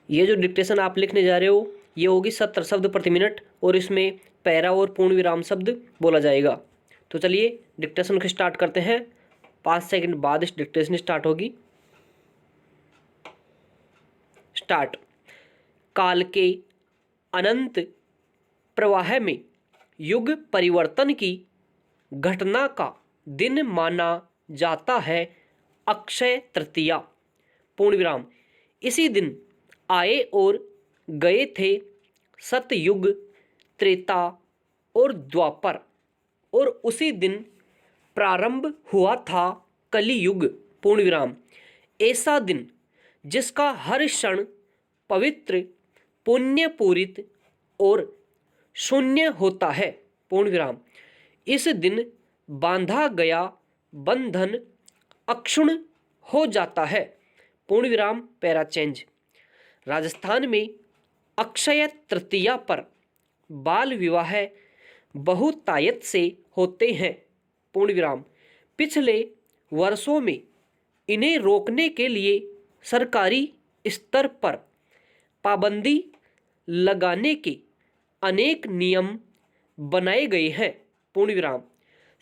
ये जो डिक्टेशन आप लिखने जा रहे हो ये होगी 70 शब्द प्रति मिनट और इसमें पैरा और पूर्ण विराम शब्द बोला जाएगा। तो चलिए डिक्टेशन को स्टार्ट करते हैं। 5 सेकंड बाद इस डिक्टेशन स्टार्ट होगी। स्टार्ट। काल के अनंत प्रवाह में युग परिवर्तन की घटना का दिन माना जाता है अक्षय तृतीया। पूर्ण विराम। इसी दिन आए और गए थे सतयुग, त्रेता और द्वापर, और उसी दिन प्रारंभ हुआ था कलियुग। पूर्ण विराम। ऐसा दिन जिसका हर क्षण पवित्र, पुण्यपूरित और शून्य होता है। पूर्ण विराम। इस दिन बांधा गया बंधन अक्षुण्ण हो जाता है। पूर्ण विराम। Para change. राजस्थान में अक्षय तृतीया पर बाल विवाह बहुतायत से होते हैं। पूर्ण विराम। पिछले वर्षों में इन्हें रोकने के लिए सरकारी स्तर पर पाबंदी लगाने के अनेक नियम बनाए गए हैं। पूर्ण विराम।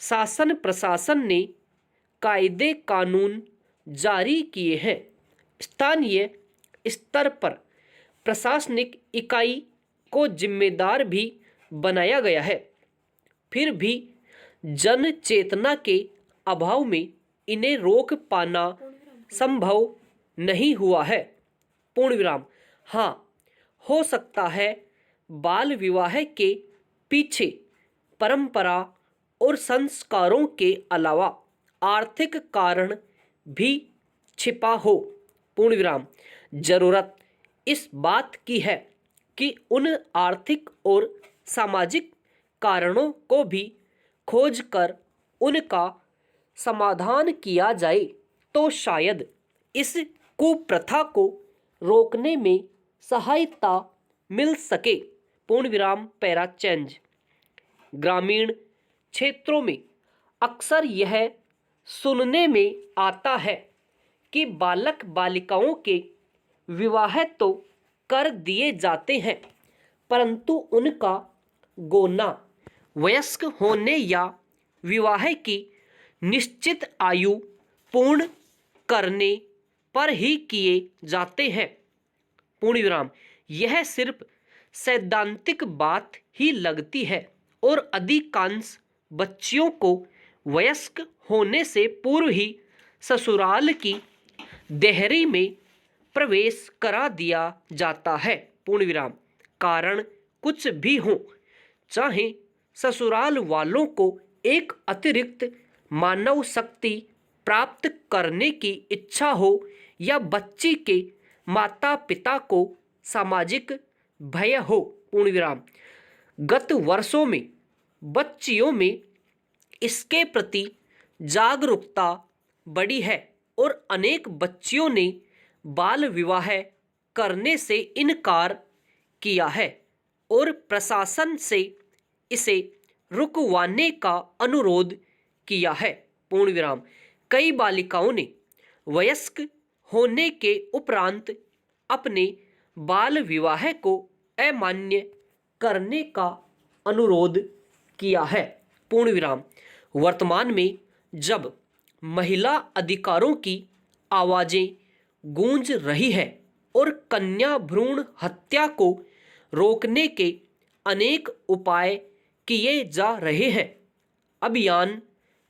शासन प्रशासन ने कायदे कानून जारी किए हैं। स्थानीय स्तर पर प्रशासनिक इकाई को जिम्मेदार भी बनाया गया है। फिर भी जन चेतना के अभाव में इन्हें रोक पाना संभव नहीं हुआ है। पूर्ण विराम। हाँ, हो सकता है बाल विवाह के पीछे परंपरा और संस्कारों के अलावा आर्थिक कारण भी छिपा हो। पूर्ण विराम। जरूरत इस बात की है कि उन आर्थिक और सामाजिक कारणों को भी खोजकर उनका समाधान किया जाए तो शायद इस कुप्रथा को रोकने में सहायता मिल सके। पूर्ण विराम। Para change. ग्रामीण क्षेत्रों में अक्सर यह सुनने में आता है कि बालक बालिकाओं के विवाह तो कर दिए जाते हैं परंतु उनका गोना वयस्क होने या विवाह की निश्चित आयु पूर्ण करने पर ही किए जाते हैं। पूर्ण विराम। यह सिर्फ सैद्धांतिक बात ही लगती है और अधिकांश बच्चियों को वयस्क होने से पूर्व ही ससुराल की देहरी में प्रवेश करा दिया जाता है। पूर्ण विराम। कारण कुछ भी हो, चाहे ससुराल वालों को एक अतिरिक्त मानव शक्ति प्राप्त करने की इच्छा हो या बच्ची के माता पिता को सामाजिक भय हो। पूर्ण विराम। गत वर्षों में बच्चियों में इसके प्रति जागरूकता बढ़ी है और अनेक बच्चियों ने बाल विवाह करने से इनकार किया है और प्रशासन से इसे रुकवाने का अनुरोध किया है। पूर्ण विराम। कई बालिकाओं ने वयस्क होने के उपरांत अपने बाल विवाह को अमान्य करने का अनुरोध किया है। पूर्ण विराम। वर्तमान में जब महिला अधिकारों की आवाजें गूंज रही है और कन्या भ्रूण हत्या को रोकने के अनेक उपाय किए जा रहे हैं, अभियान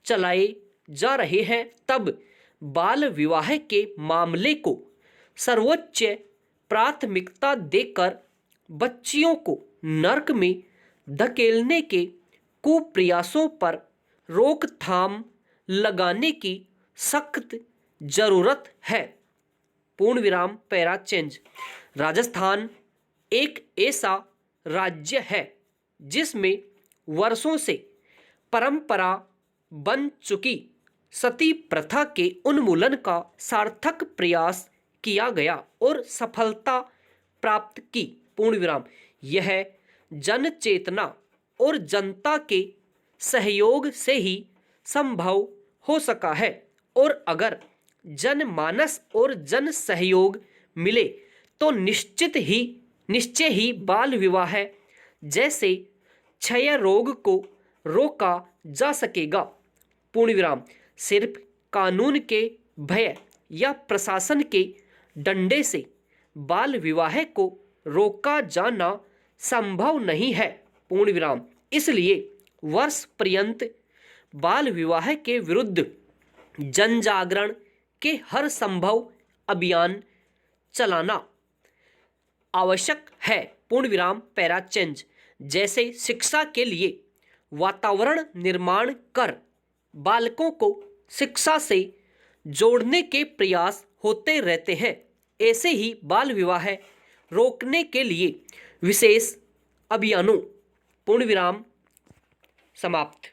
चलाए जा रहे हैं, तब बाल विवाह के मामले को सर्वोच्च प्राथमिकता देकर बच्चियों को नरक में धकेलने के कुप्रयासों पर रोकथाम लगाने की सख्त जरूरत है। पूर्ण विराम। Para change. राजस्थान एक ऐसा राज्य है जिसमें वर्षों से परंपरा बन चुकी सती प्रथा के उन्मूलन का सार्थक प्रयास किया गया और सफलता प्राप्त की। पूर्ण विराम। यह जन चेतना और जनता के सहयोग से ही संभव हो सका है और अगर जनमानस और जन सहयोग मिले तो निश्चय ही बाल विवाह जैसे क्षय रोग को रोका जा सकेगा। पूर्ण विराम। सिर्फ कानून के भय या प्रशासन के डंडे से बाल विवाह को रोका जाना संभव नहीं है। पूर्ण विराम। इसलिए वर्ष पर्यंत बाल विवाह के विरुद्ध जन जागरण के हर संभव अभियान चलाना आवश्यक है। पूर्ण विराम। Para change. जैसे शिक्षा के लिए वातावरण निर्माण कर बालकों को शिक्षा से जोड़ने के प्रयास होते रहते हैं, ऐसे ही बाल विवाह रोकने के लिए विशेष अभियानों। पूर्ण विराम। समाप्त।